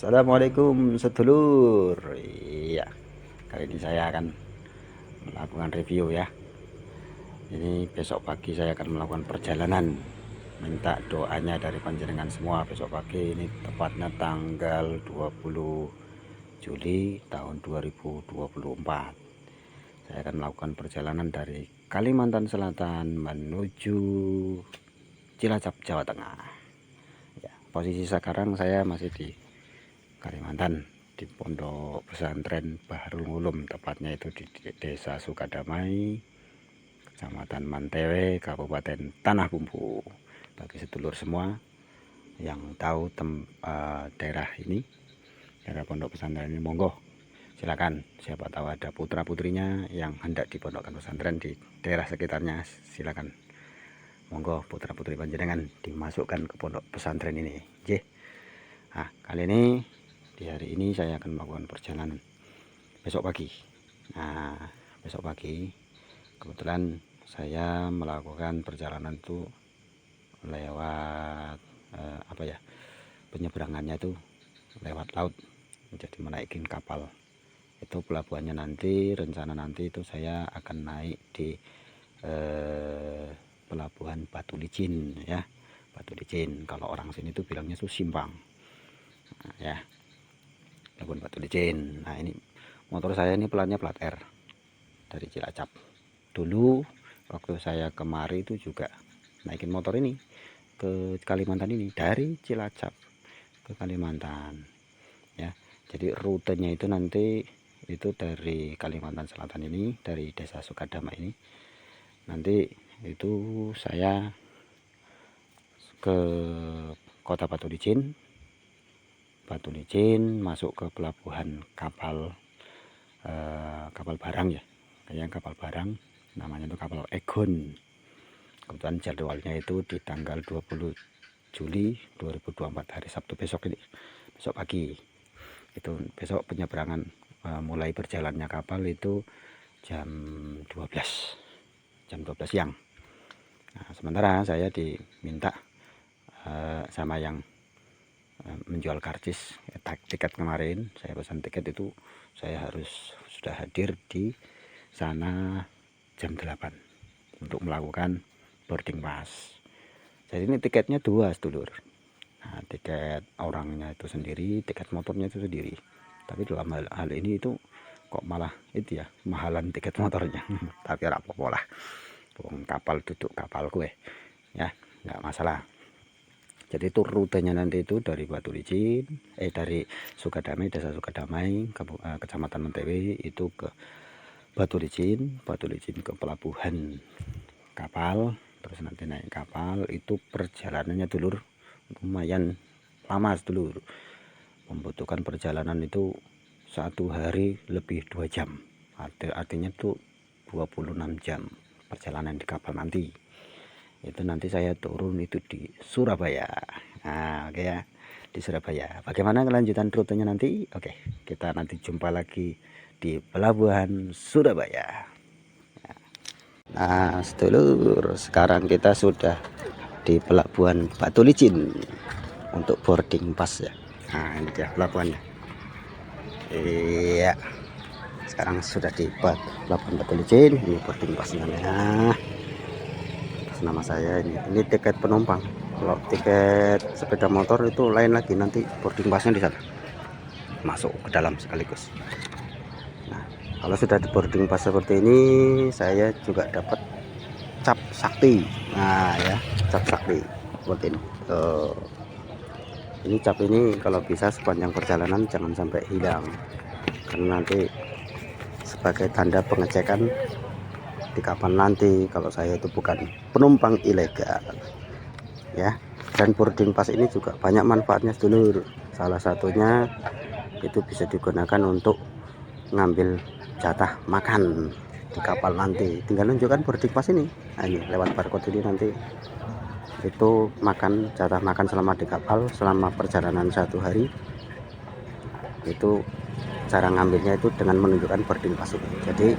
Assalamualaikum sedulur. Iya, kali ini saya akan melakukan review ya. Ini besok pagi saya akan melakukan perjalanan. Minta doanya dari panjenengan semua besok pagi. Ini tepatnya tanggal 20 Juli tahun 2024. Saya akan melakukan perjalanan dari Kalimantan Selatan menuju Cilacap, Jawa Tengah. Ya, posisi sekarang saya masih di Kalimantan, di Pondok Pesantren Baharul Ulum, tepatnya itu di Desa Sukadamai, Kecamatan Mantewe, Kabupaten Tanah Bumbu. Bagi sedulur semua yang tahu daerah ini, daerah Pondok Pesantren ini, monggo silakan. Siapa tahu ada putra putrinya yang hendak dipondokkan pesantren di daerah sekitarnya, silakan. Monggo putra putri panjenengan dimasukkan ke pondok pesantren ini. Nah, kali ini di hari ini saya akan melakukan perjalanan besok pagi. Nah, besok pagi kebetulan saya melakukan perjalanan itu lewat penyeberangannya itu lewat laut, jadi menaikin kapal. Itu pelabuhannya nanti, rencana nanti itu saya akan naik di pelabuhan Batu Licin ya. Batu Licin, kalau orang sini itu bilangnya itu Simpang. Nah, ya, pelabuhan Batu Licin. Nah, ini motor saya ini pelannya plat R dari Cilacap. Dulu waktu saya kemari itu juga naikin motor ini ke Kalimantan, ini dari Cilacap ke Kalimantan ya. Jadi rutenya itu nanti itu dari Kalimantan Selatan ini, dari Desa Sukadama ini, nanti itu saya ke kota Batu Licin, masuk ke pelabuhan kapal barang ya, kayak kapal barang, namanya itu kapal Egon. Kebetulan jadwalnya itu di tanggal 20 Juli 2024, hari Sabtu besok ini, besok pagi. Itu besok penyeberangan, mulai berjalannya kapal itu jam 12 siang. Nah, sementara saya diminta sama yang menjual karcis tiket kemarin, saya pesan tiket itu saya harus sudah hadir di sana jam 8 untuk melakukan boarding pass. Jadi ini tiketnya dua sedulur. Nah, tiket orangnya itu sendiri, tiket motornya itu sendiri. Tapi dalam hal ini itu kok malah itu ya, mahalan tiket motornya. Tapi ora apa-apa lah, kapal duduk kapal gue ya, nggak masalah. Jadi itu rutenya nanti itu dari Batu Licin, dari Sukadamai, Desa Sukadamai, Kecamatan Mantewe, itu ke Batu Licin ke pelabuhan kapal, terus nanti naik kapal. Itu perjalanannya dulur lumayan lama dulur, membutuhkan perjalanan itu 1 hari lebih 2 jam, artinya itu 26 jam perjalanan di kapal nanti. Itu nanti saya turun itu di Surabaya. Nah, oke ya, di Surabaya. Bagaimana kelanjutan rutenya nanti? Oke, kita nanti jumpa lagi di pelabuhan Surabaya. Nah, sedulur, sekarang kita sudah di pelabuhan Batu Licin untuk boarding pass ya. Nah, ini dia pelabuhannya. Iya, sekarang sudah di pelabuhan Batu Licin. Ini boarding passnya. Nah, nama saya ini tiket penumpang. Kalau tiket sepeda motor itu lain lagi, nanti boarding passnya di sana, masuk ke dalam sekaligus. Nah, kalau sudah di boarding pass seperti ini, saya juga dapat cap sakti. Nah ya, cap sakti seperti ini. Ini cap ini kalau bisa sepanjang perjalanan jangan sampai hilang, karena nanti sebagai tanda pengecekan di kapal nanti kalau saya itu bukan penumpang ilegal ya. Dan boarding pass ini juga banyak manfaatnya sedulur. Salah satunya itu bisa digunakan untuk ngambil jatah makan di kapal nanti. Tinggal nunjukkan boarding pass ini. Nah, ini lewat barcode ini nanti itu makan, jatah makan selama di kapal selama perjalanan 1 hari. Itu cara ngambilnya itu dengan menunjukkan boarding pass ini. Jadi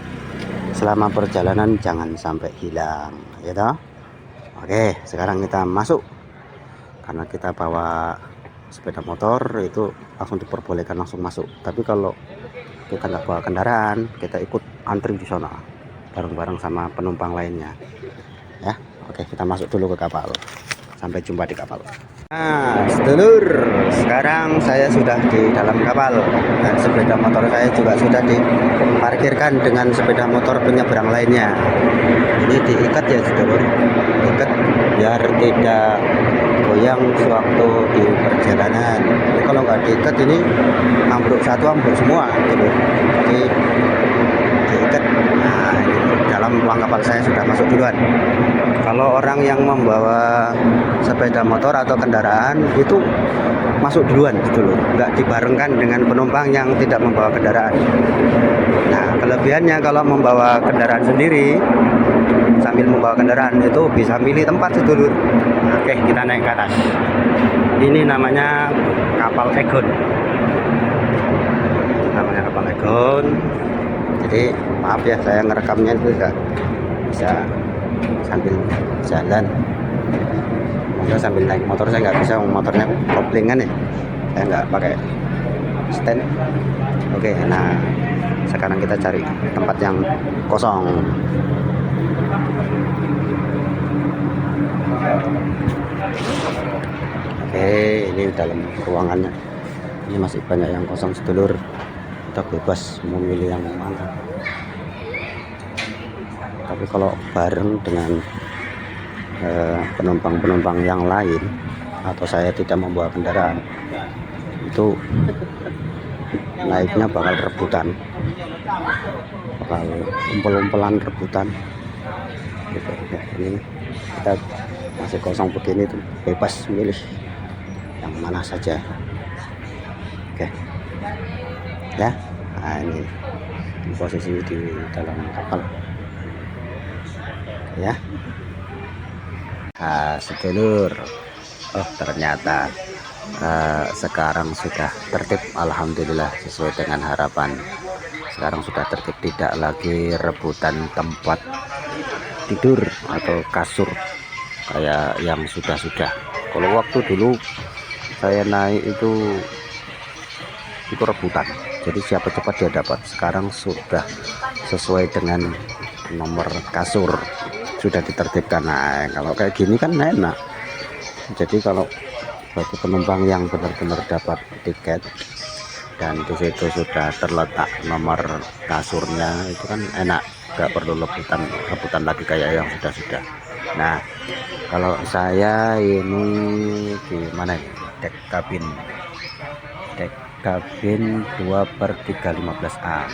selama perjalanan jangan sampai hilang ya toh. Oke, sekarang kita masuk, karena kita bawa sepeda motor itu langsung diperbolehkan langsung masuk. Tapi kalau kita nggak bawa kendaraan, kita ikut antri di sana bareng-bareng sama penumpang lainnya ya. Oke, kita masuk dulu ke kapal. Sampai jumpa di kapal. Nah, sedulur, sekarang saya sudah di dalam kapal dan sepeda motor saya juga sudah diparkirkan dengan sepeda motor penyeberang lainnya. Ini diikat ya sedulur, diikat biar tidak goyang sewaktu di perjalanan. Jadi kalau nggak diikat ini ambruk satu, ambruk semua sedulur. Jadi diikat. Nah, ini dalam ruang kapal saya sudah masuk duluan. Kalau orang yang membawa sepeda motor atau kendaraan itu masuk duluan dulu, nggak dibarengkan dengan penumpang yang tidak membawa kendaraan. Nah, kelebihannya kalau membawa kendaraan sendiri sambil membawa kendaraan itu bisa milih tempat sedulur. Oke, kita naik ke atas. Ini namanya kapal Egon. Namanya kapal Egon. Jadi maaf ya, saya ngerekamnya itu bisa sambil jalan. Mungkin sambil naik motor saya nggak bisa, motornya koplingan ya, saya nggak pakai stand. Oke, nah sekarang kita cari tempat yang kosong. Oke, ini dalam ruangannya ini masih banyak yang kosong sedulur, kita bebas memilih yang mana. Tapi kalau bareng dengan penumpang-penumpang yang lain atau saya tidak membawa kendaraan, itu naiknya bakal rebutan, bakal umpel-umpelan rebutan gitu. Ya, ini kita masih kosong begini tuh, bebas milih yang mana saja. Oke ya. Nah, ini posisi di dalam kapal ya. Sedulur, oh ternyata sekarang sudah tertib, alhamdulillah sesuai dengan harapan. Sekarang sudah tertib, tidak lagi rebutan tempat tidur atau kasur kayak yang sudah-sudah. Kalau waktu dulu saya naik itu rebutan, jadi siapa cepat dia dapat. Sekarang sudah sesuai dengan nomor kasur, sudah ditertibkan. Nah, kalau kayak gini kan enak. Jadi kalau bagi penumpang yang benar-benar dapat tiket dan di situ sudah terletak nomor kasurnya, itu kan enak, nggak perlu rebutan lagi kayak yang sudah-sudah. Nah, kalau saya ini di mana ini? Dek kabin 2/315A.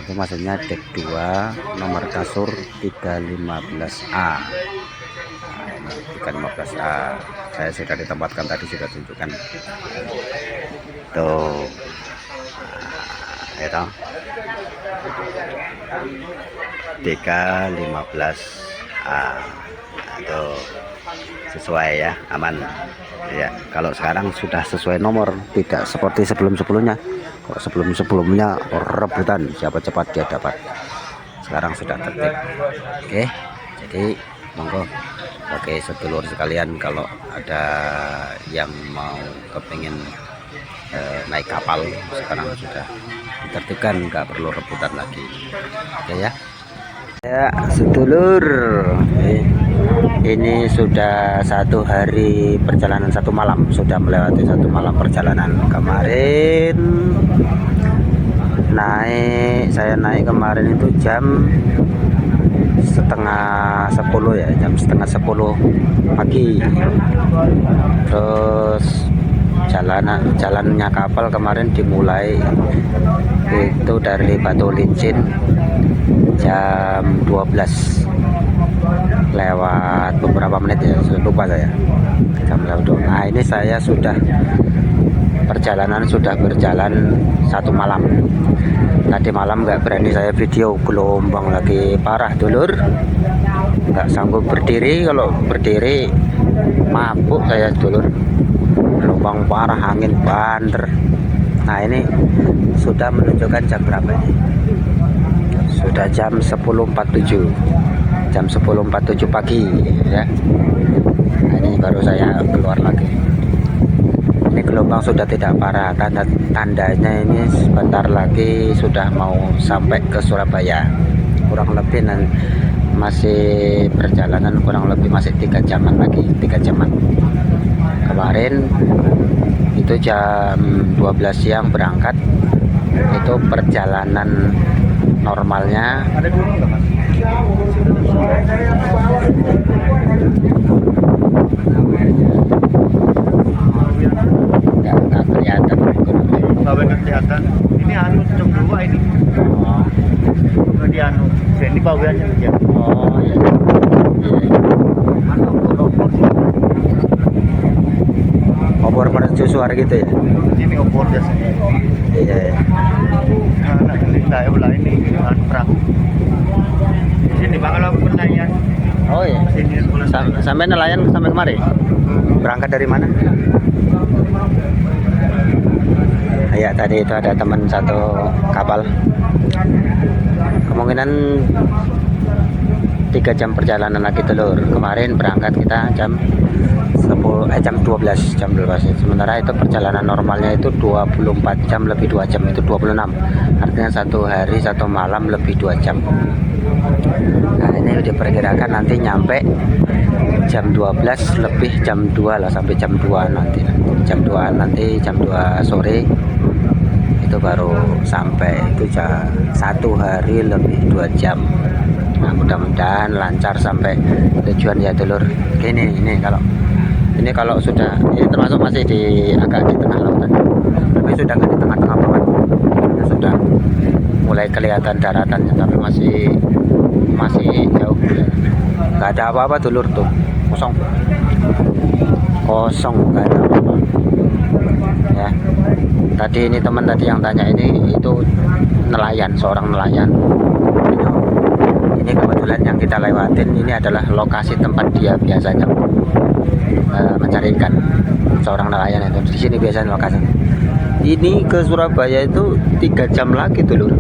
Itu maksudnya dek 2 nomor kasur 315A. Nah, ini 315A. Saya sudah ditempatkan tadi, sudah tunjukkan tuh. Nah, itu 315A. Nah, itu sesuai ya, aman ya. Kalau sekarang sudah sesuai nomor, tidak seperti sebelum-sebelumnya. Kalau sebelum-sebelumnya rebutan, siapa cepat dia dapat. Sekarang sudah tertib. Oke, jadi monggo bagi sedulur sekalian, kalau ada yang mau kepingin naik kapal, sekarang sudah ditertibkan, nggak perlu rebutan lagi. Oke ya. Ya sedulur, ini sudah 1 hari perjalanan, 1 malam, sudah melewati 1 malam perjalanan. Kemarin saya naik kemarin itu jam setengah 10 ya, jam setengah 10 pagi. Terus jalannya kapal kemarin dimulai itu dari Batu Licin jam 12 lewat beberapa menit ya, lupa saya jam lewat. Nah, ini saya sudah perjalanan sudah berjalan 1 malam. Tadi malam nggak berani saya video, gelombang lagi parah dulur, nggak sanggup berdiri. Kalau berdiri mabuk saya dulur, gelombang parah, angin banter. Nah, ini sudah menunjukkan jam berapa ini? Sudah jam 10.47, jam 10.47 pagi ya. Nah, ini baru saya keluar lagi. Ini gelombang sudah tidak parah, tandanya ini sebentar lagi sudah mau sampai ke Surabaya. Kurang lebih masih perjalanan kurang lebih masih 3 jaman lagi, 3 jaman. Kemarin itu jam 12 siang berangkat, itu perjalanan normalnya nggak kelihatan. Nggak kelihatan. Ini anu jam 2 ini. Oh. Di anu, ini bagiannya aja. Oh iya. Obor mercusuar gitu ya. Ini obor biasanya. Iya. Nah, ini saya belah ini anu perahu. Sini bakal aku nelayan. Oh iya. Sini Sampai nelayan sampai kemari. Berangkat dari mana? Ya tadi itu ada teman satu kapal. Kemungkinan 3 jam perjalanan lagi telur. Kemarin berangkat kita jam 12. Sementara itu perjalanan normalnya itu 24 jam lebih 2 jam, itu 26. Artinya 1 hari 1 malam lebih 2 jam. Nah ini diperkirakan nanti nyampe jam 12 lebih jam 2 lah, sampai jam 2 nanti. Jam 2 sore itu baru sampai. Itu 1 hari lebih 2 jam. Nah mudah-mudahan lancar sampai tujuan ya telur. Ini kalau sudah, ini termasuk masih agak di tengah lautan, tapi sudah nggak di tengah-tengah banget, sudah mulai kelihatan daratannya, tapi masih jauh. Nggak ada apa-apa telur tuh, kosong nggak ada apa-apa ya. Tadi ini teman tadi yang tanya, ini itu nelayan, seorang nelayan. Ini kebetulan yang kita lewatin ini adalah lokasi tempat dia biasanya mencari ikan. Seorang nelayan itu di sini biasanya lokasi. Ini ke Surabaya itu 3 jam lagi dulu.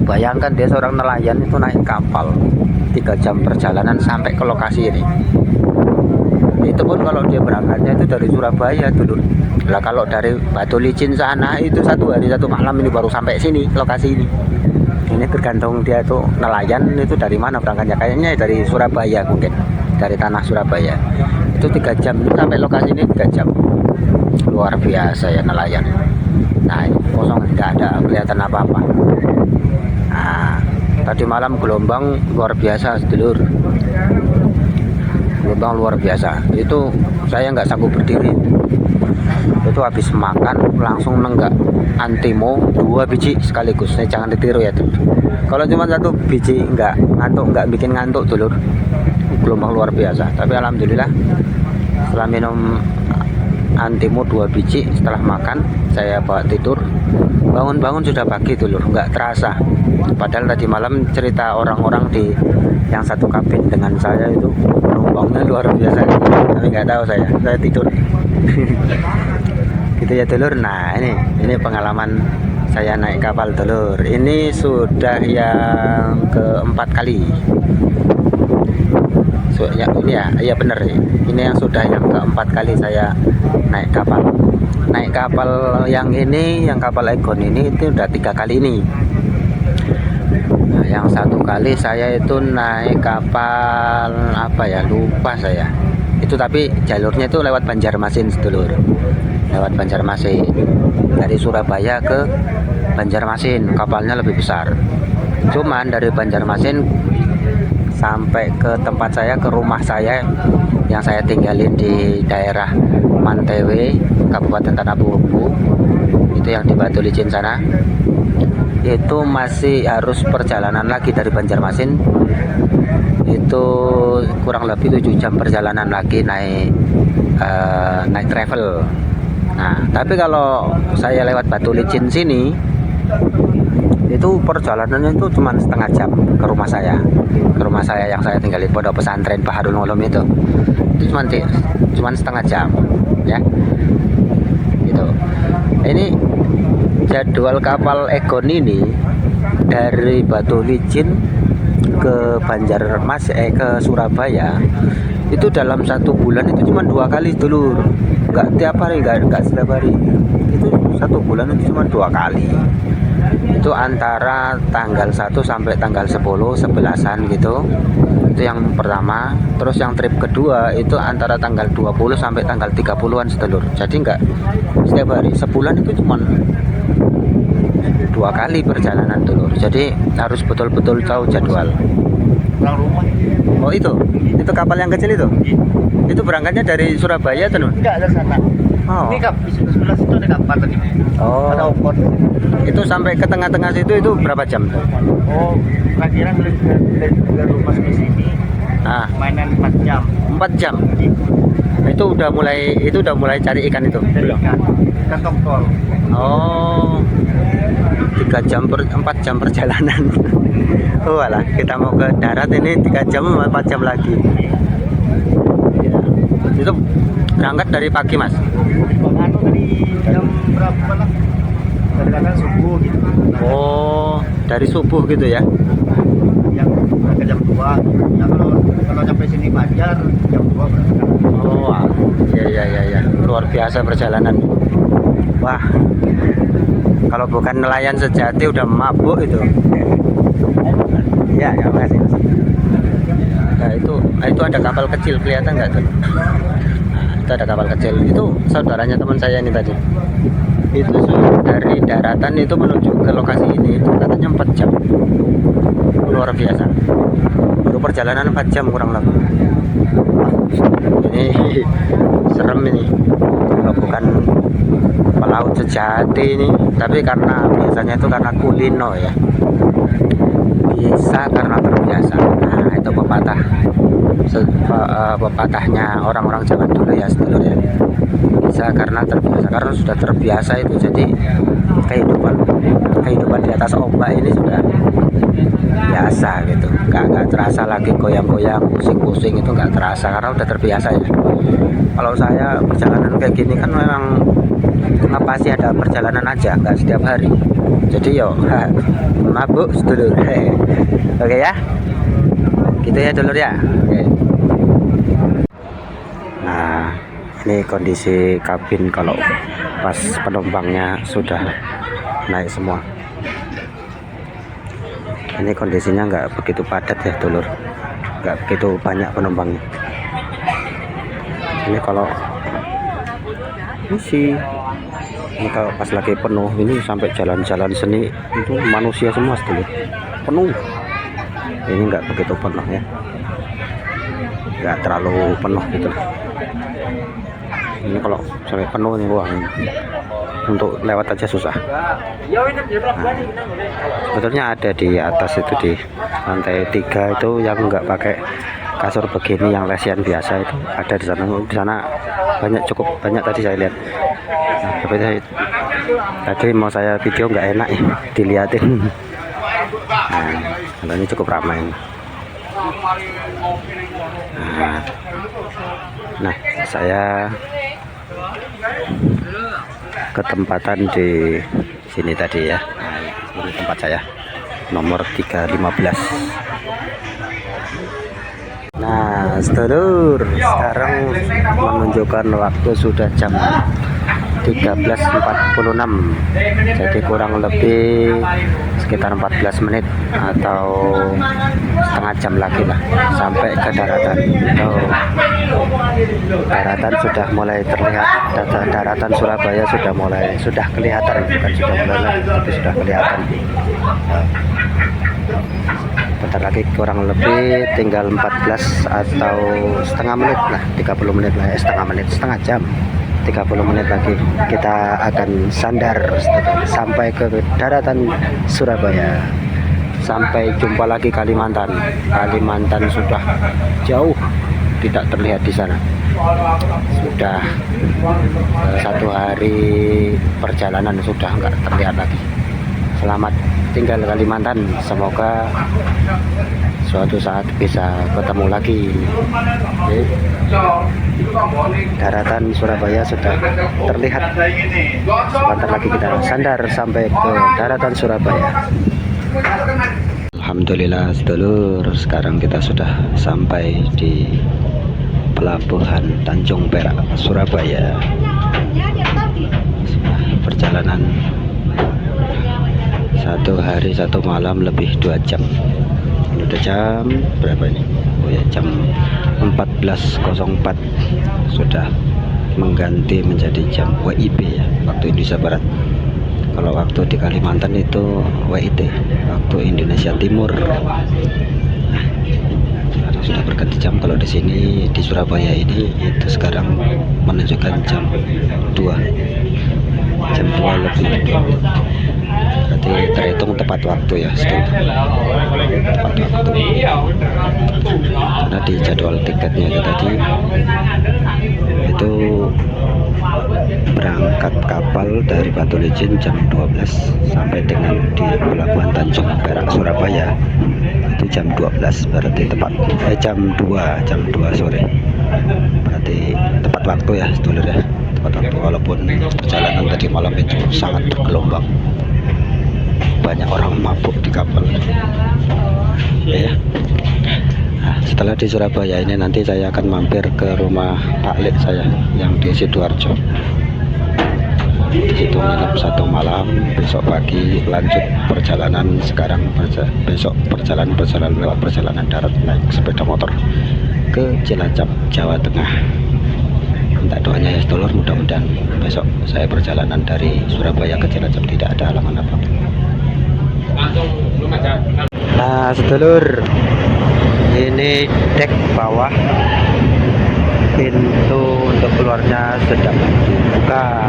Bayangkan dia seorang nelayan itu naik kapal 3 jam perjalanan sampai ke lokasi ini. Itu pun kalau dia berangkatnya itu dari Surabaya dulu. Lah kalau dari Batu Licin sana itu 1 hari 1 malam ini baru sampai sini, lokasi ini. Ini tergantung dia tuh nelayan itu dari mana berangkatnya. Kayaknya dari Surabaya, mungkin dari tanah Surabaya. Itu 3 jam sampai lokasi ini, 3 jam. Luar biasa ya nelayan. Nah ini kosong, tidak ada kelihatan apa-apa. Nah tadi malam gelombang luar biasa sedulur, gelombang luar biasa. Itu saya nggak sanggup berdiri. Itu habis makan langsung nenggak antimo 2 biji sekaligus. Jangan ditiru ya telur. Kalau cuma 1 biji nggak bikin ngantuk telur. Gelombang luar biasa. Tapi alhamdulillah setelah minum antimo 2 biji, setelah makan saya bawa tidur, bangun-bangun sudah pagi telur, nggak terasa. Padahal tadi malam cerita orang-orang yang satu kabin dengan saya itu gelombangnya luar biasa, tapi nggak tahu saya tidur. Gitu ya telur. Nah ini pengalaman saya naik kapal telur. Ini sudah yang keempat kali. Iya bener, ini yang sudah yang keempat kali saya naik kapal. Naik kapal yang ini, yang kapal Egon ini itu udah 3 kali ini. Nah, yang 1 kali saya itu naik kapal apa ya, lupa saya. Itu tapi jalurnya itu lewat Banjarmasin sedulur. Lewat Banjarmasin. Dari Surabaya ke Banjarmasin, kapalnya lebih besar. Cuman dari Banjarmasin sampai ke tempat saya, ke rumah saya yang saya tinggalin di daerah Mantewe, Kabupaten Tanah Bumbu, itu yang di Batu Licin sana, itu masih harus perjalanan lagi dari Banjarmasin. Itu kurang lebih 7 jam perjalanan lagi naik travel. Nah tapi kalau saya lewat Batu Licin sini, itu perjalanannya itu cuma setengah jam ke rumah saya yang saya tinggal di Pondok Pesantren Baharul Ulum itu cuma setengah jam ya gitu. Ini jadwal kapal Egon ini dari Batu Licin ke ke Surabaya itu dalam 1 bulan itu cuma 2 kali dulu. nggak tiap hari, nggak setiap hari. Itu 1 bulan itu cuma 2 kali. Itu antara tanggal 1 sampai tanggal 10, 11-an gitu. Itu yang pertama. Terus yang trip kedua itu antara tanggal 20 sampai tanggal 30-an sedulur. Jadi nggak setiap hari. Sebulan itu cuma 2 kali perjalanan dulur. Jadi harus betul-betul tahu jadwal. Pulang rumah. Oh itu kapal yang kecil itu? Itu berangkatnya dari Surabaya tuh? Enggak, dari sana. Oh. Ini di sebelah situ ada kapal tadi. Oh. Ada opor. Itu sampai ke tengah-tengah situ itu berapa jam? Oh, kira-kira dari rumah ke sini Ah, mainan 4 jam. 4 jam. Itu udah mulai cari ikan itu? Dari ikan tongkol. Oh. 4 jam perjalanan. Oh alah, kita mau ke darat ini 3 jam 4 jam lagi. Ya. Itu berangkat dari pagi mas? Anu dari jam berapa lah? Dari kadang subuh gitu. Oh, dari subuh gitu ya? Yang berangkat jam 2. Ya kalau sampai sini Fajar jam 2 berangkat. Oh, ya. Luar biasa perjalanan. Wah, kalau bukan nelayan sejati udah mabuk itu. Ya, makasih. Nah, itu ada kapal kecil kelihatan nggak tuh? Nah, itu ada kapal kecil. Itu saudaranya teman saya ini tadi. Itu dari daratan itu menuju ke lokasi ini itu katanya 4 jam. Luar biasa. Baru perjalanan 4 jam kurang lebih. Wah, ini serem ini. Kalau bukan pelaut sejati ini, tapi karena biasanya itu karena kulino ya. Bisa karena terbiasa. Nah, itu pepatahnya orang-orang zaman dulu ya sedulur ya. Bisa karena terbiasa, karena sudah terbiasa itu, jadi kehidupan di atas ombak ini sudah biasa gitu. Nggak terasa lagi goyang-goyang, pusing-pusing, itu nggak terasa karena udah terbiasa ya. Kalau saya perjalanan kayak gini kan memang pasti ada perjalanan aja, nggak setiap hari. Jadi yo mabuk sedulur. Oke ya, gitu ya dulur ya. Oke. Nah, ini kondisi kabin kalau pas penumpangnya sudah naik semua. Ini kondisinya nggak begitu padat ya dulur, nggak begitu banyak penumpangnya. Ini kalau ini kalau pas lagi penuh ini sampai jalan-jalan seni itu manusia semua dulu penuh. Ini nggak begitu penuh ya, nggak terlalu penuh gitu. Ini kalau sampai penuh nih wah, untuk lewat aja susah. Nah, sebetulnya ada di atas itu di lantai 3 itu yang nggak pakai kasur begini, yang lesian biasa itu ada di sana. Di sana cukup banyak tadi saya lihat. Nah, tapi tadi mau saya video nggak enak ya dilihatin. Nah, ini cukup ramai. Nah, saya ketempatan di sini tadi ya. Nah, ini tempat saya nomor 315. Nah, sedulur, sekarang menunjukkan waktu sudah jam 13.46. Jadi kurang lebih sekitar 14 menit atau setengah jam lagi lah sampai ke daratan. Daratan sudah mulai terlihat. Daratan Surabaya sudah kelihatan, bukan sudah mulai lagi, tapi sudah kelihatan. Bentar lagi kurang lebih tinggal 14 atau setengah menit lah, 30 menit lah, setengah jam, 30 menit lagi kita akan sandar sampai ke daratan Surabaya. Sampai jumpa lagi Kalimantan sudah jauh tidak terlihat di sana. Sudah 1 hari perjalanan sudah nggak terlihat lagi. Selamat tinggal Kalimantan, semoga suatu saat bisa ketemu lagi. Oke. Daratan Surabaya sudah terlihat. Sebentar lagi kita sandar sampai ke daratan Surabaya. Alhamdulillah sedulur, sekarang kita sudah sampai di Pelabuhan Tanjung Perak, Surabaya. Perjalanan 1 hari 1 malam lebih 2 jam. Ini udah jam berapa ini? Oh ya, jam 14.04, sudah mengganti menjadi jam WIB ya, waktu Indonesia Barat. Kalau waktu di Kalimantan itu WIT, waktu Indonesia Timur. Nah, sekarang sudah berganti jam. Kalau di sini di Surabaya ini itu sekarang menunjukkan jam 2 lebih 2 menit. Berarti terhitung tepat waktu ya, tepat waktu. Karena di jadwal tiketnya itu tadi itu berangkat kapal dari Batu Licin jam 12 sampai dengan di Pelabuhan Tanjung Perak, Surabaya itu jam 12, berarti tepat jam 2 sore, berarti tepat waktu ya sedulur ya, tepat waktu. Walaupun perjalanan tadi malam itu sangat bergelombang, banyak orang mabuk di kapal ya. Nah, setelah di Surabaya ini nanti saya akan mampir ke rumah Pak Lek saya yang di Sidoarjo. Di situ nginep 1 malam, besok pagi lanjut perjalanan. Sekarang besok perjalanan lewat perjalanan darat naik sepeda motor ke Cilacap, Jawa Tengah. Minta doanya ya sedulur, mudah-mudahan besok saya perjalanan dari Surabaya ke Cilacap tidak ada halangan apa-apa. Nah sedulur, ini dek bawah, pintu untuk keluarnya sedang dibuka.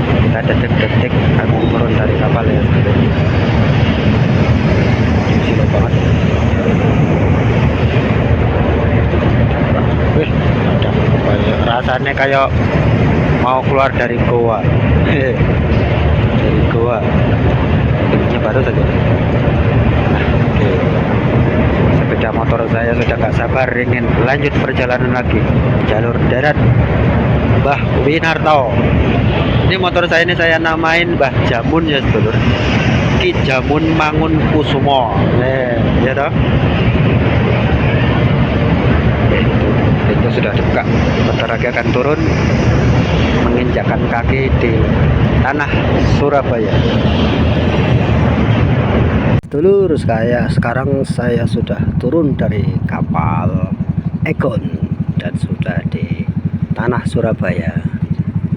Kita detik-detik aku turun dari kapal ya sedulur. Silo banget. Wih, ada rasanya kayak mau keluar dari goa. Dari goa. Ini baru saja. Oke. Sepeda motor saya sudah gak sabar ingin lanjut perjalanan lagi jalur darat Mbah Winarto. Ini motor saya ini saya namain Mbah Jamun ya sedulur, Ki Jamun Mangun Kusumo. Ya toh. Itu sudah dibuka, bentar lagi akan turun menginjakkan kaki di tanah Surabaya. Dulur, sekarang saya sudah turun dari kapal Egon dan sudah di tanah Surabaya.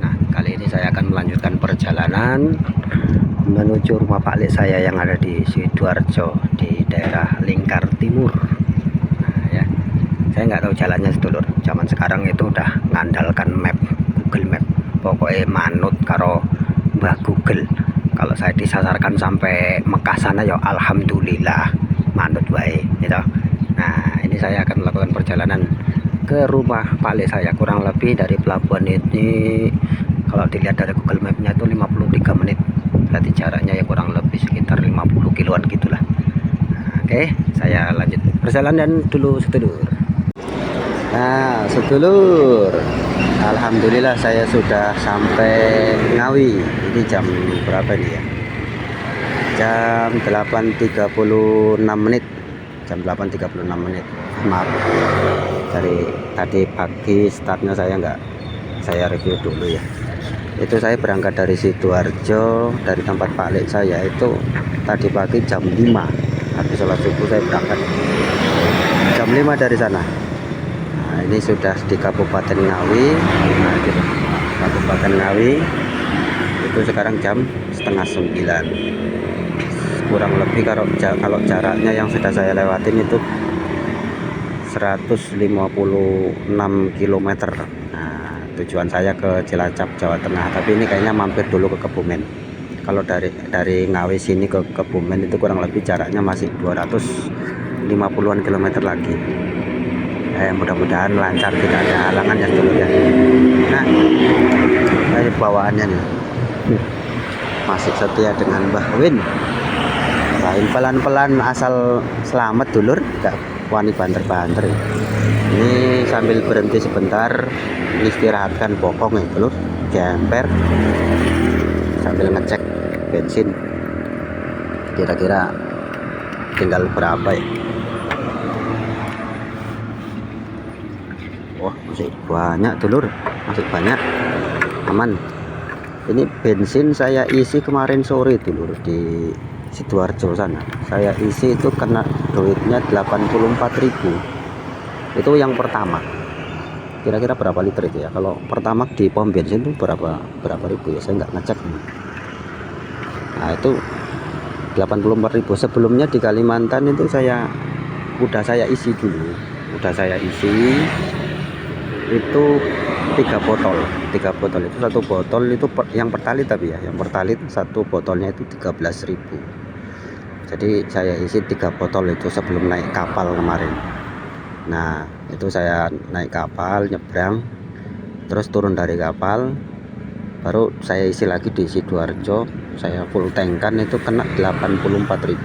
Nah, kali ini saya akan melanjutkan perjalanan menuju rumah Pak Lek saya yang ada di Sidoarjo di daerah Lingkar Timur. Nah, ya, saya nggak tahu jalannya sedulur. Zaman sekarang itu udah ngandalkan map, Google Map. Pokoknya manut karo Mbah Google. Kalau saya disasarkan sampai Mekah sana ya alhamdulillah, manut wae gitu. Nah, ini saya akan melakukan perjalanan ke rumah Pak Lek saya, kurang lebih dari pelabuhan ini kalau dilihat dari Google Map-nya itu 53 menit. Berarti jaraknya ya kurang lebih sekitar 50 kiloan gitulah. Nah, oke, saya lanjut perjalanan dulu sedulur. Nah, sedulur, alhamdulillah saya sudah sampai Ngawi. Ini jam berapa nih ya? Jam 8.36 menit. Jam 8.36 menit. Maaf. Dari tadi pagi startnya saya review dulu ya. Itu saya berangkat dari Sidoarjo, dari tempat Pak Lek saya itu tadi pagi jam 5. Habis sholat subuh saya berangkat jam 5 dari sana. Nah, ini sudah di Kabupaten Ngawi. Nah, gitu. Kabupaten Ngawi itu sekarang jam setengah 9. Kurang lebih kalau jaraknya yang sudah saya lewatin itu 156 km. Nah, tujuan saya ke Cilacap, Jawa Tengah, tapi ini kayaknya mampir dulu ke Kebumen. Kalau dari Ngawi sini ke Kebumen itu kurang lebih jaraknya masih 250-an kilometer lagi. Mudah-mudahan lancar, tidak ada halangan ya dulu ya. Nah, ini bawaannya nih, masih setia dengan Mbah Win. Lain pelan-pelan asal selamat dulur, gak wani banter-banter. Ini sambil berhenti sebentar istirahatkan bokong ya dulur, jemper sambil ngecek bensin kira-kira tinggal berapa ya. masih banyak dulur, masih banyak, aman. Ini bensin saya isi kemarin sore dulur di Sidoarjo sana, saya isi itu kena duitnya 84.000. Itu yang pertama. Kira-kira berapa liter itu ya? Kalau pertama di pom bensin itu berapa ribu ya? Saya nggak ngecek. Nah itu 84.000. Sebelumnya di Kalimantan itu udah saya isi dulu, itu 3 botol itu. Satu botol itu yang pertalit, tapi ya yang pertalit satu botolnya itu 13.000. Jadi saya isi 3 botol itu sebelum naik kapal kemarin. Nah itu saya naik kapal, nyebrang, terus turun dari kapal, baru saya isi lagi di Sidoarjo. Saya full tankan itu kena 84.000.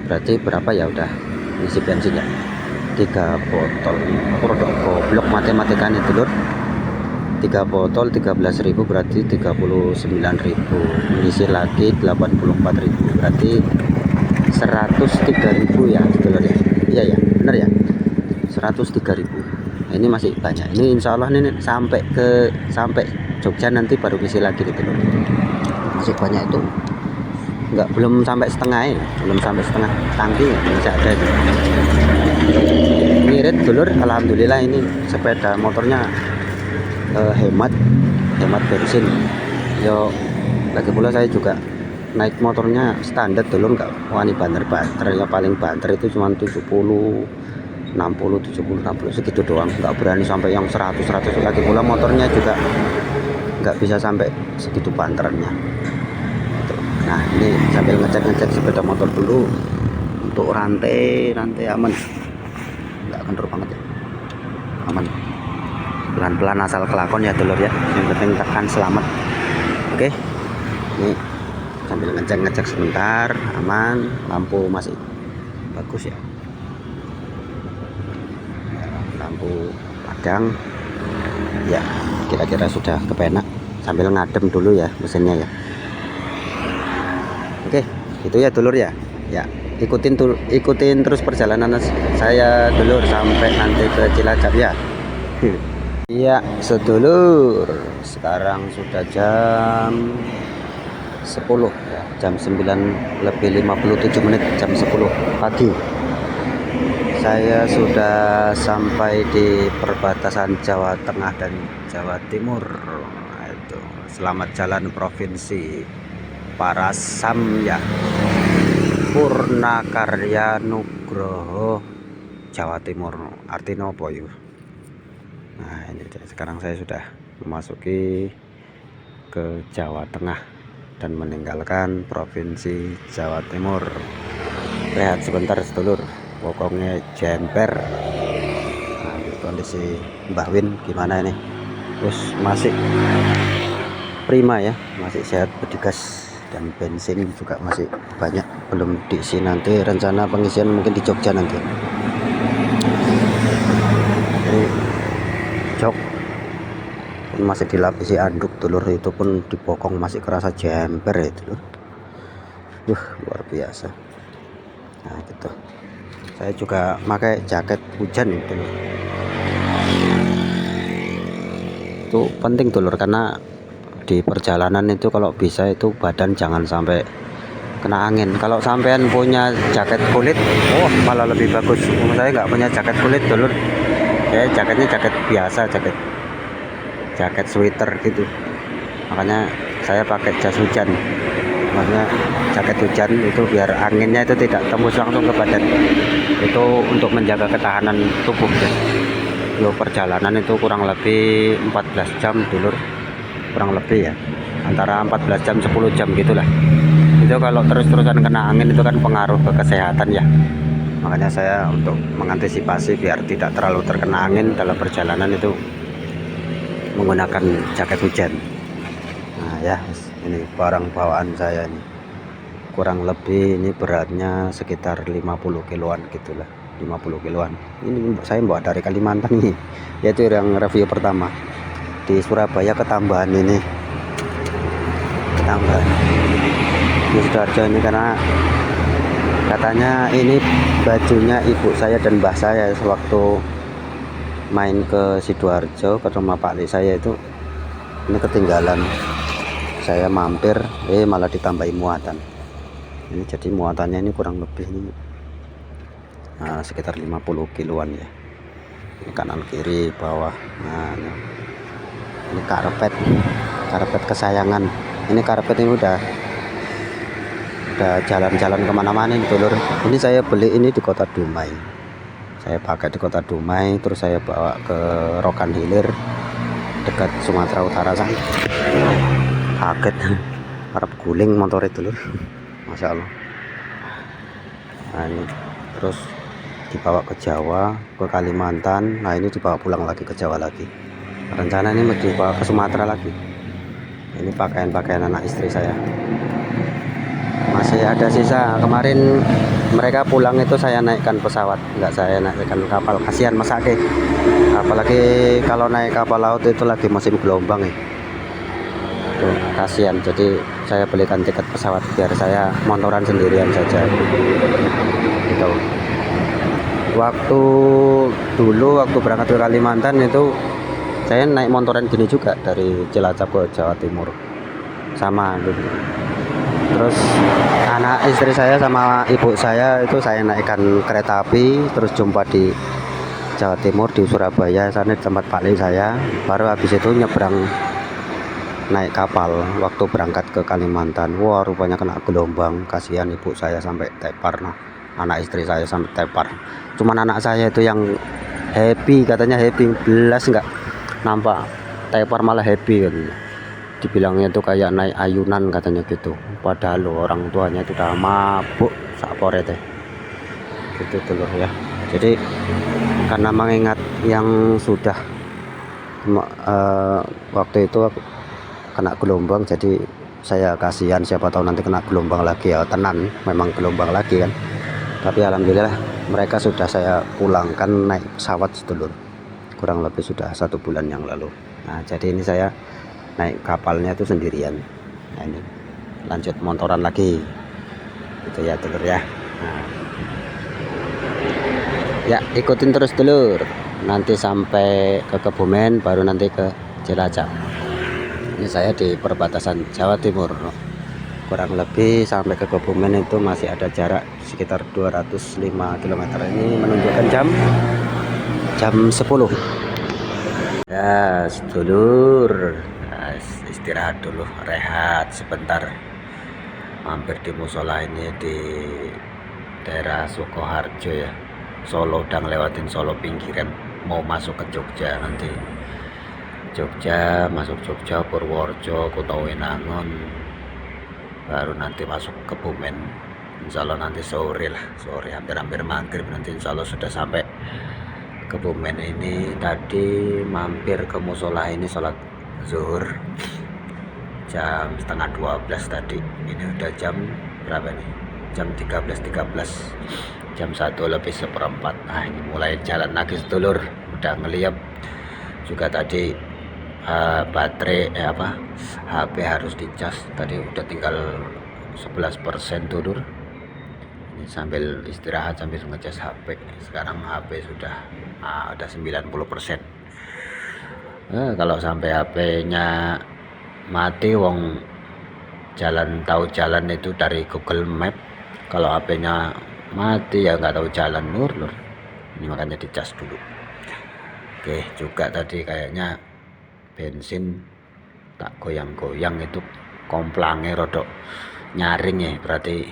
Berarti berapa ya udah isi bensin ya? 3 botol. Produk goblok matematikanya dulur. 3 botol 13.000 berarti 39.000. Isi lagi 84.000. Berarti 103.000 ya dulur ya. Iya ya, benar ya. 103.000. Ini masih banyak. Ini insya Allah ini sampai Jogja nanti baru isi lagi gitu loh. Masih banyak itu. Belum sampai setengah tangki masih ada itu. Ngirit dulur, alhamdulillah ini sepeda motornya hemat bensin. Yo lagi pula saya juga naik motornya standar dulur, nggak wani banter ya, paling banter itu cuma 70 60 segitu doang, nggak berani sampai yang 100 lagi pula motornya juga nggak bisa sampai segitu banternya gitu. Nah ini sambil ngecek sepeda motor dulu untuk rantai aman, nggak kendor banget ya, aman, pelan-pelan asal kelakon ya dulur ya, yang penting tekan selamat. Oke, ini sambil ngecek sebentar, aman, lampu masih bagus ya, lampu padang ya, kira-kira sudah kepenak. Sambil ngadem dulu ya mesinnya ya. Oke, itu ya dulur ya. Ya, ikutin terus perjalanan saya dulur sampai nanti ke Cilacap ya. Iya sedulur, sekarang sudah jam 10 ya, jam 9:57, jam 10 pagi. Saya sudah sampai di perbatasan Jawa Tengah dan Jawa Timur. Nah, itu selamat jalan provinsi Parasam ya, Purnakarya Nugroho, Jawa Timur. Artinya apa yuk? Nah ini sekarang saya sudah memasuki ke Jawa Tengah dan meninggalkan provinsi Jawa Timur. Rehat sebentar sedulur, pokoknya jemper. Nah, kondisi Mbah Win gimana ini? Terus masih prima ya, masih sehat, berdigas, dan bensin juga masih banyak, belum diisi. Nanti rencana pengisian mungkin di Jogja nanti. Ini jok ini masih dilapisi anduk dulur, itu pun dibokong masih kerasa jemper ya dulur. Luar biasa. Nah gitu, saya juga pakai jaket hujan itu. Itu penting dulur, karena di perjalanan itu kalau bisa itu badan jangan sampai kena angin. Kalau sampean punya jaket kulit, malah lebih bagus. Saya nggak punya jaket kulit dulur, ya jaketnya jaket biasa, jaket sweater gitu. Makanya saya pakai jas hujan, maksudnya jaket hujan itu biar anginnya itu tidak tembus langsung ke badan. Itu untuk menjaga ketahanan tubuh ya. Perjalanan itu kurang lebih 14 jam dulur, kurang lebih ya, antara 14 jam 10 jam gitulah. Itu kalau terus-terusan kena angin itu kan pengaruh ke kesehatan ya. Makanya saya untuk mengantisipasi biar tidak terlalu terkena angin dalam perjalanan itu menggunakan jaket hujan. Nah ya, ini barang bawaan saya ini kurang lebih ini beratnya sekitar 50 kiloan gitulah, 50 kiloan. Ini saya bawa dari Kalimantan nih, yaitu yang review pertama di Surabaya. Ketambahan di Sidoarjo ini, karena katanya ini bajunya ibu saya dan mbah saya sewaktu main ke Sidoarjo ke rumah Pak Le saya itu, ini ketinggalan. Saya mampir, malah ditambahi muatan. Ini jadi muatannya ini kurang lebih ini, sekitar 50 kiloan ya. Ini kanan kiri bawah. Nah, ini karpet kesayangan. Ini karpet ini udah jalan-jalan kemana-mana ini dulur. Ini saya beli ini di Kota Dumai. Saya pakai di Kota Dumai, terus saya bawa ke Rokan Hilir dekat Sumatera Utara sana. Kaget, harap guling motor itu dulur. Masya Allah. Nah, ini terus dibawa ke Jawa, ke Kalimantan. Nah, ini dibawa pulang lagi ke Jawa lagi. Rencana ini mau dibawa ke Sumatera lagi. Ini pakaian anak istri saya. Masih ada sisa. Kemarin mereka pulang itu saya naikkan pesawat, nggak saya naikkan kapal. Kasihan masake. Apalagi kalau naik kapal laut itu lagi musim gelombang ya. Tuh, kasihan. Jadi saya belikan tiket pesawat biar saya motoran sendirian saja. Gitu. Waktu berangkat ke Kalimantan itu saya naik motoran gini juga dari Cilacap ke Jawa Timur. Sama gitu. Terus anak istri saya sama ibu saya itu saya naikkan kereta api, terus jumpa di Jawa Timur di Surabaya sana di tempat Pak Le saya. Baru habis itu nyebrang naik kapal waktu berangkat ke Kalimantan. Wah, rupanya kena gelombang. Kasihan ibu saya sampai tepar. Nah, anak istri saya sampai tepar. Cuman anak saya itu yang happy, katanya happy, belas nggak nampak tepar, malah happy katanya. Dibilangnya itu kayak naik ayunan katanya gitu. Padahal orang tuanya itu udah mabuk sapore teh. Gitu dulu ya. Jadi karena mengingat yang sudah waktu itu kena gelombang, jadi saya kasihan, siapa tahu nanti kena gelombang lagi ya. Tenan memang gelombang lagi kan. Tapi alhamdulillah mereka sudah saya pulangkan naik pesawat sedulur. Kurang lebih sudah 1 bulan yang lalu. Nah, jadi ini saya naik kapalnya itu sendirian. Nah, ini lanjut motoran lagi gitu ya dulur ya. Nah, ya ikutin terus dulur, nanti sampai ke Kebumen baru nanti ke Cilacap. Ini saya di perbatasan Jawa Timur, kurang lebih sampai ke Kebumen itu masih ada jarak sekitar 205 km. Ini menunjukkan jam 10 ya sedulur. Istirahat dulu, rehat sebentar, mampir di musola ini di daerah Sukoharjo ya, Solo. Udah ngelewatin Solo pinggiran, mau masuk ke Jogja nanti. Jogja, masuk Jogja, Purworejo, Kota Wenangon, baru nanti masuk ke Kebumen. Insya Allah nanti sore lah, sore hampir maghrib nanti insya Allah sudah sampai Kebumen. Ini tadi mampir ke musola ini sholat zuhur jam setengah 12 tadi. Ini udah jam berapa nih? Jam 13.13, jam 1:01. Nah, ini mulai jalan lagi sedulur, udah ngeliap juga tadi. Baterai HP harus dicas, tadi udah tinggal 11% dulur. Ini sambil istirahat sambil ngecas HP. Sekarang HP sudah ada 90%. Kalau sampai HP-nya mati, wong tahu jalan itu dari Google Map. Kalau HP-nya mati ya nggak tahu jalan lur. Ini makanya dicas dulu. Oke, juga tadi kayaknya bensin tak goyang-goyang, itu komplangnya rodok nyaring ya, berarti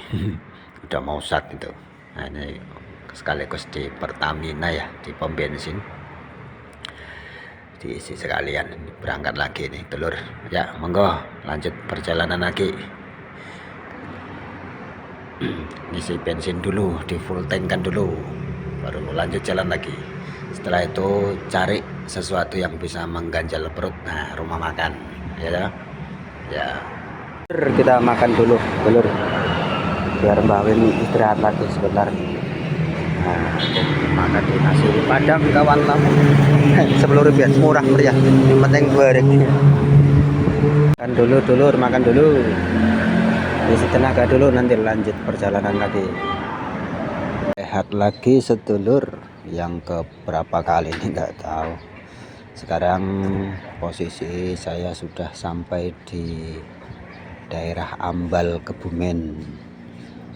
udah mau sat itu. Nah, ini sekaligus di Pertamina ya, di pom bensin diisi sekalian. Berangkat lagi nih telur ya, monggo lanjut perjalanan lagi. Ngisi bensin dulu, di full tankan dulu, baru lanjut jalan lagi. Setelah itu cari sesuatu yang bisa mengganjal perut. Nah, rumah makan ya. Kita makan dulu telur biar Mbak Win istirahat lagi sebentar. Nah, makan di nasi padang kawan kamu. 10 rupiah, murah meriah, yang penting goreng. Makan dulu dulur, makan dulu, isi tenaga dulu, nanti lanjut perjalanan lagi. Sehat lagi sedulur. yang keberapa kali ini nggak tahu. Sekarang posisi saya sudah sampai di daerah Ambal Kebumen,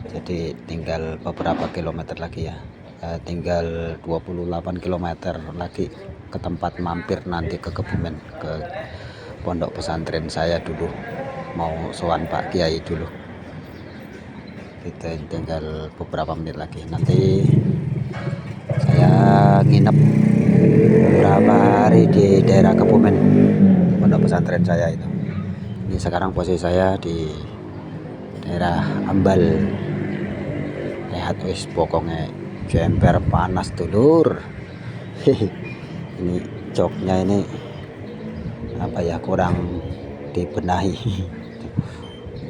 jadi tinggal beberapa kilometer lagi ya. Tinggal 28 km lagi ke tempat mampir nanti ke Kebumen, ke pondok pesantren saya dulu, mau sowan Pak Kiai dulu. Kita tinggal beberapa menit lagi, nanti saya nginep beberapa hari di daerah Kebumen, pondok pesantren saya itu. Ini sekarang posisi saya di daerah Ambal. Lihat wis pokoknya jemper panas dulur. Ini joknya ini apa ya, kurang dibenahi.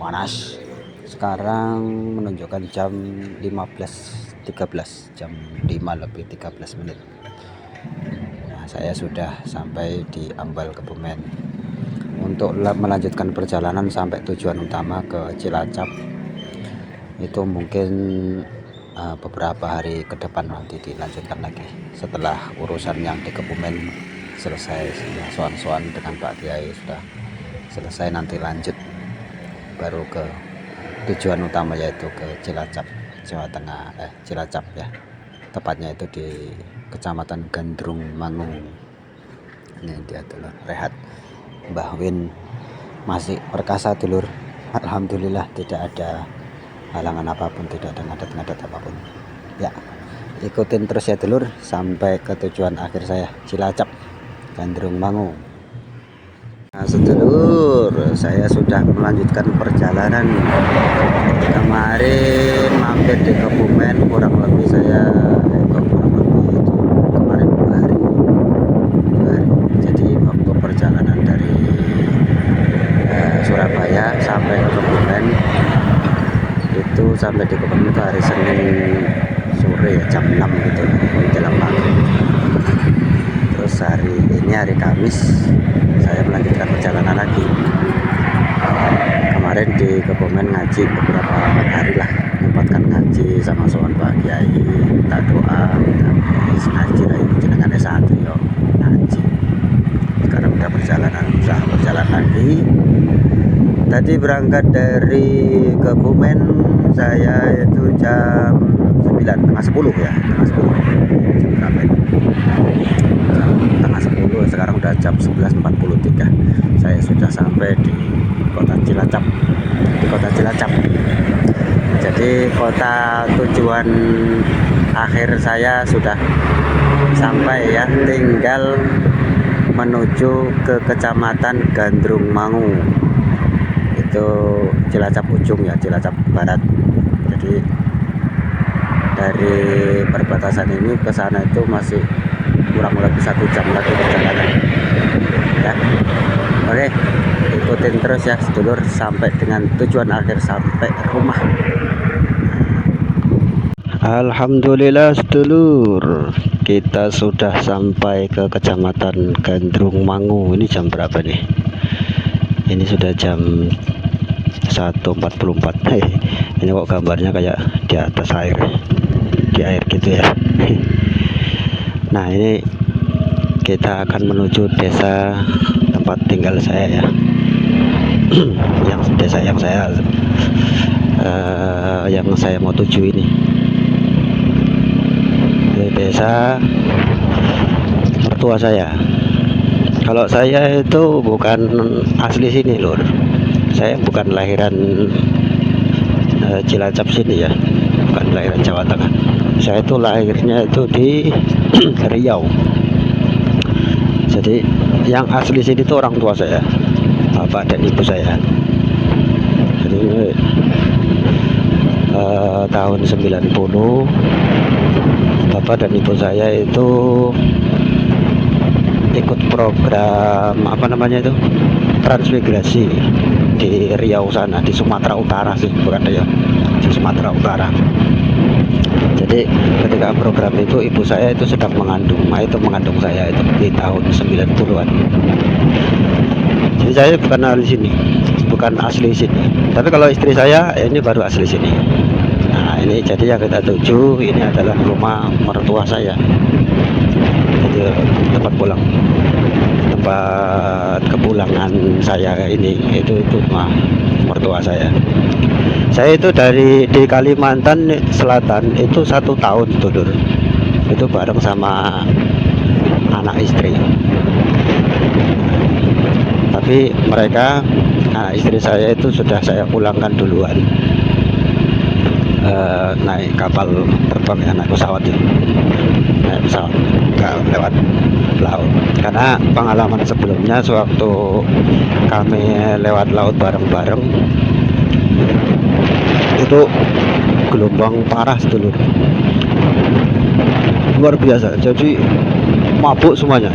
Panas. Sekarang menunjukkan jam 15.13, jam 5:13. Nah, saya sudah sampai di Ambal Kebumen. Untuk melanjutkan perjalanan sampai tujuan utama ke Cilacap itu mungkin beberapa hari ke depan nanti dilanjutkan lagi, setelah urusan yang di Kebumen selesai, soan-soan dengan Pak Kiai sudah selesai, nanti lanjut baru ke tujuan utama, yaitu ke Cilacap, Jawa Tengah. Cilacap ya, tepatnya itu di Kecamatan Gandrung Mangung. Ini dia dulur, rehat Mbah Win masih perkasa dulur. Alhamdulillah tidak ada halangan apapun, tidak ada ngadat-ngadat apapun ya. Ikutin terus ya dulur sampai ke tujuan akhir saya, Cilacap, Gandrung Mangung. Nah sedulur, saya sudah melanjutkan perjalanan. Kemarin mampir di Kebumen, kurang lebih saya kemarin 2 hari. Jadi waktu perjalanan dari Surabaya sampai ke Kebumen itu, sampai di Kebumen itu hari Senin sore ya, jam 6 gitu menjelang maghrib. Terus hari ini hari Kamis saya melanjutkan perjalanan lagi. Kemarin di Kebumen ngaji beberapa hari lah, menyempatkan ngaji sama sowan Pak Kiai, minta doa, minta ngaji lah, itu jenengan santri yo ngaji. Sekarang udah berjalan lagi. Tadi berangkat dari Kebumen saya itu jam 9:30 ya, jam berapa ini? Jam 9:30. Sekarang udah jam 11:43. Saya sudah sampai di kota Cilacap. Jadi kota tujuan akhir saya sudah sampai ya, tinggal menuju ke Kecamatan Gandrung Mangung. Itu Cilacap ujung ya, Cilacap Barat. Jadi dari perbatasan ini ke sana itu masih kurang lebih 1 jam lagi perjalanan ya. Oke, ikutin terus ya sedulur sampai dengan tujuan akhir, sampai rumah. Alhamdulillah sedulur, kita sudah sampai ke Kecamatan Gandrung Mangung. Ini jam berapa nih? Ini sudah jam 1:44. Ini kok gambarnya kayak di atas air, di air gitu ya. Nah ini kita akan menuju desa tempat tinggal saya ya. Desa yang saya mau tuju ini desa mertua saya. Kalau saya itu bukan asli sini lur, saya bukan lahiran Cilacap sini ya, bukan lahiran Jawa Tengah. Saya itu lahirnya itu di Riau. Jadi yang asli sini itu orang tua saya, bapak dan ibu saya. Jadi tahun 90 bapak dan ibu saya itu ikut program apa namanya itu, transmigrasi di Riau sana, di Sumatera Utara sih, bukan ya, di Sumatera Utara. Jadi ketika program itu ibu saya itu sedang mengandung, itu mengandung saya itu di tahun 90-an. Jadi saya bukan asli sini, bukan asli sini. Tapi kalau istri saya ini baru asli sini. Nah ini jadi yang kita tuju ini adalah rumah mertua saya. Jadi tempat pulang, tempat kepulangan saya ini itu rumah mertua saya. Saya itu di Kalimantan Selatan itu 1 tahun dulur. Itu bareng sama anak istri. Tapi mereka anak istri saya itu sudah saya pulangkan duluan. Naik kapal terbang ya, naik pesawat ya. Naik pesawat nggak lewat laut, karena pengalaman sebelumnya sewaktu kami lewat laut bareng-bareng itu gelombang parah dulu, luar biasa. Jadi mabuk semuanya,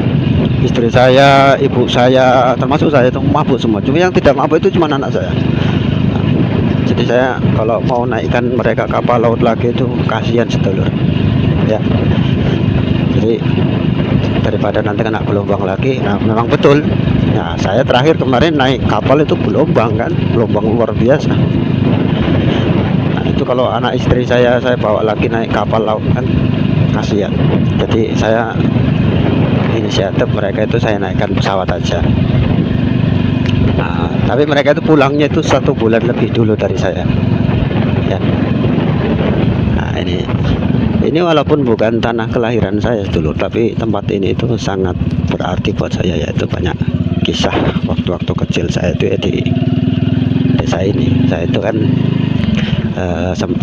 istri saya, ibu saya, termasuk saya itu mabuk semua. Cuma yang tidak mabuk itu cuma anak saya. Jadi saya kalau mau naikkan mereka kapal laut lagi itu kasihan sedulur ya. Jadi daripada nanti kena gelombang lagi. Nah memang betul. Nah saya terakhir kemarin naik kapal itu gelombang kan, gelombang luar biasa. Nah itu kalau anak istri saya bawa lagi naik kapal laut kan kasihan. Jadi saya inisiatif mereka itu saya naikkan pesawat aja. Nah, tapi mereka itu pulangnya itu 1 bulan lebih dulu dari saya ya. Nah ini walaupun bukan tanah kelahiran saya dulu, tapi tempat ini itu sangat berarti buat saya, yaitu banyak kisah waktu-waktu kecil saya itu ya di desa ini. Saya itu kan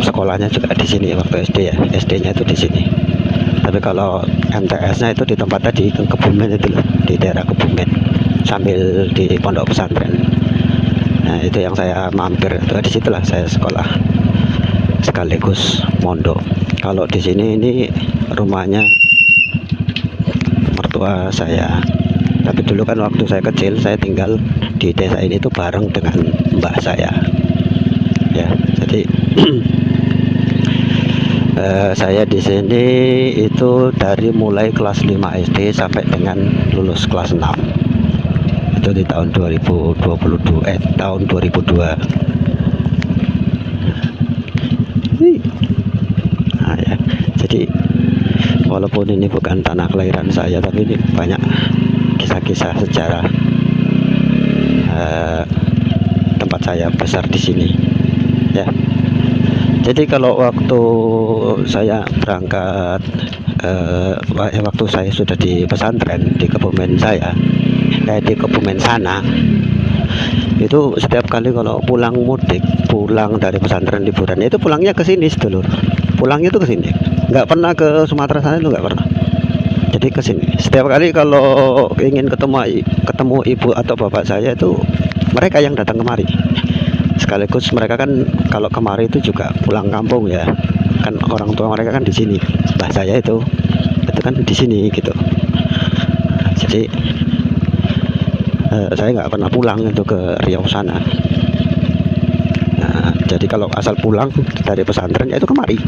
sekolahnya juga di sini waktu SD ya, SD-nya itu di sini. Tapi kalau MTS-nya itu di tempat tadi Kebumen itu loh, di daerah Kebumen sambil di pondok pesantren. Nah itu yang saya mampir, itu disitulah saya sekolah sekaligus mondok. Kalau di sini ini rumahnya mertua saya. Tapi dulu kan waktu saya kecil saya tinggal di desa ini itu bareng dengan mbah saya. Ya, jadi saya di sini itu dari mulai kelas 5 SD sampai dengan lulus kelas 6. Itu di tahun 2002. Tahun 2002. Nah, ya. Jadi walaupun ini bukan tanah kelahiran saya, tapi ini banyak kisah-kisah sejarah tempat saya besar di sini ya. Jadi kalau waktu saya berangkat waktu saya sudah di pesantren di Kebumen saya, di Kebumen sana, itu setiap kali kalau pulang mudik, pulang dari pesantren liburan itu pulangnya ke sini sedulur. Pulangnya itu ke sini, nggak pernah ke Sumatera sana, itu nggak pernah. Jadi ke sini setiap kali kalau ingin ketemu ibu atau bapak saya itu mereka yang datang kemari. Sekaligus mereka kan kalau kemari itu juga pulang kampung ya, kan orang tua mereka kan di sini, mbah saya itu kan di sini gitu. Jadi saya nggak pernah pulang itu ke Riau sana. Nah, jadi kalau asal pulang dari pesantren ya itu kemari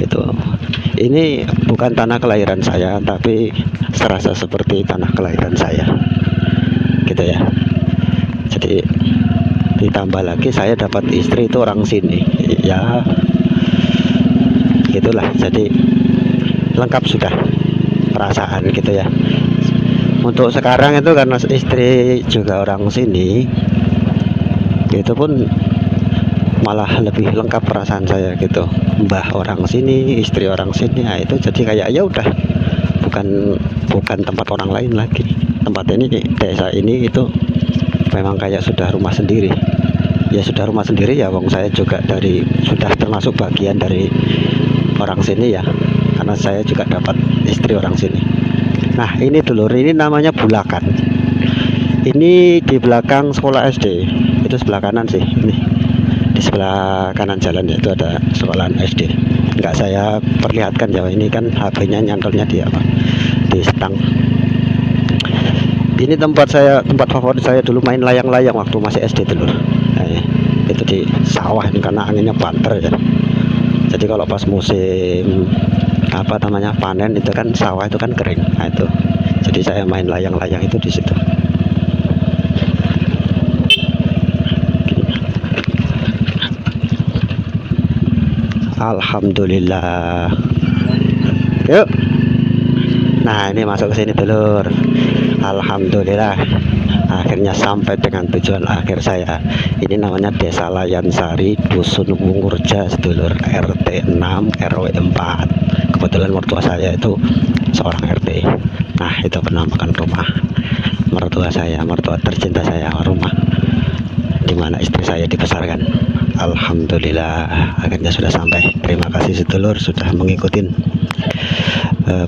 gitu. Ini bukan tanah kelahiran saya, tapi serasa seperti tanah kelahiran saya gitu ya. Jadi ditambah lagi saya dapat istri itu orang sini ya, gitulah. Jadi lengkap sudah perasaan gitu ya. Untuk sekarang itu karena istri juga orang sini, itu pun malah lebih lengkap perasaan saya gitu. Mbah orang sini, istri orang sini, nah itu jadi kayak ya udah bukan tempat orang lain lagi. Tempat ini, desa ini itu memang kayak sudah rumah sendiri. Ya sudah rumah sendiri ya, wong saya juga sudah termasuk bagian dari orang sini ya, karena saya juga dapat istri orang sini. Nah ini dulur, ini namanya Bulakan. Ini di belakang sekolah SD, itu sebelah kanan sih. Ini di sebelah kanan jalan ya, itu ada sekolahan SD. Enggak saya perlihatkan ya, ini kan HP-nya nyantolnya di stang. Ini tempat favorit saya dulu main layang-layang waktu masih SD dulur. Nah, itu di sawah ini karena anginnya banter ya. Jadi kalau pas musim panen itu kan sawah itu kan kering. Nah itu. Jadi saya main layang-layang itu di situ. Alhamdulillah. Yuk. Nah, ini masuk ke sini dulur. Alhamdulillah. Akhirnya sampai dengan tujuan akhir saya. Ini namanya Desa Layansari, Dusun Wungurja, sedulur, RT 6 RW 4. Kebetulan mertua saya itu seorang RT. Nah, itu penampakan rumah mertua saya, mertua tercinta saya, rumah di mana istri saya dibesarkan. Alhamdulillah, akhirnya sudah sampai. Terima kasih sedulur sudah mengikuti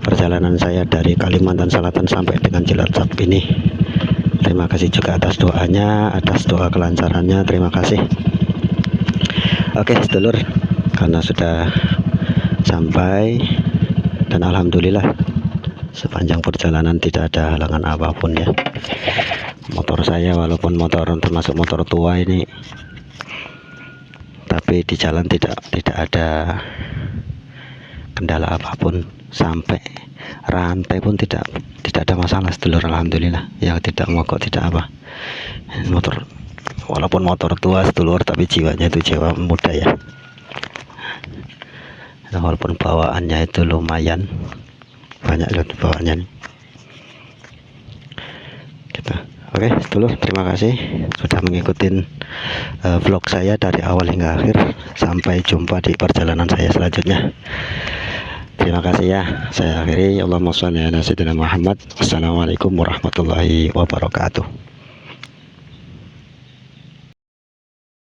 perjalanan saya dari Kalimantan Selatan sampai dengan Cilacap ini. Terima kasih juga atas doanya, atas doa kelancarannya. Terima kasih. Oke sedulur, karena sudah sampai dan alhamdulillah sepanjang perjalanan tidak ada halangan apapun ya. Motor saya walaupun motor termasuk motor tua ini, tapi di jalan tidak ada kendala apapun, sampai rantai pun tidak ada masalah sedulur, alhamdulillah. Yang tidak mogok, tidak apa. Motor walaupun motor tua sedulur, tapi jiwanya itu jiwa muda ya. Nah, walaupun bawaannya itu lumayan banyak loh bawaannya nih. Gitu. Oke sedulur, terima kasih sudah mengikuti vlog saya dari awal hingga akhir. Sampai jumpa di perjalanan saya selanjutnya. Terima kasih ya. Saya akhiri. Allahumma shalli ala sayyidina Muhammad. Wassalamualaikum warahmatullahi wabarakatuh.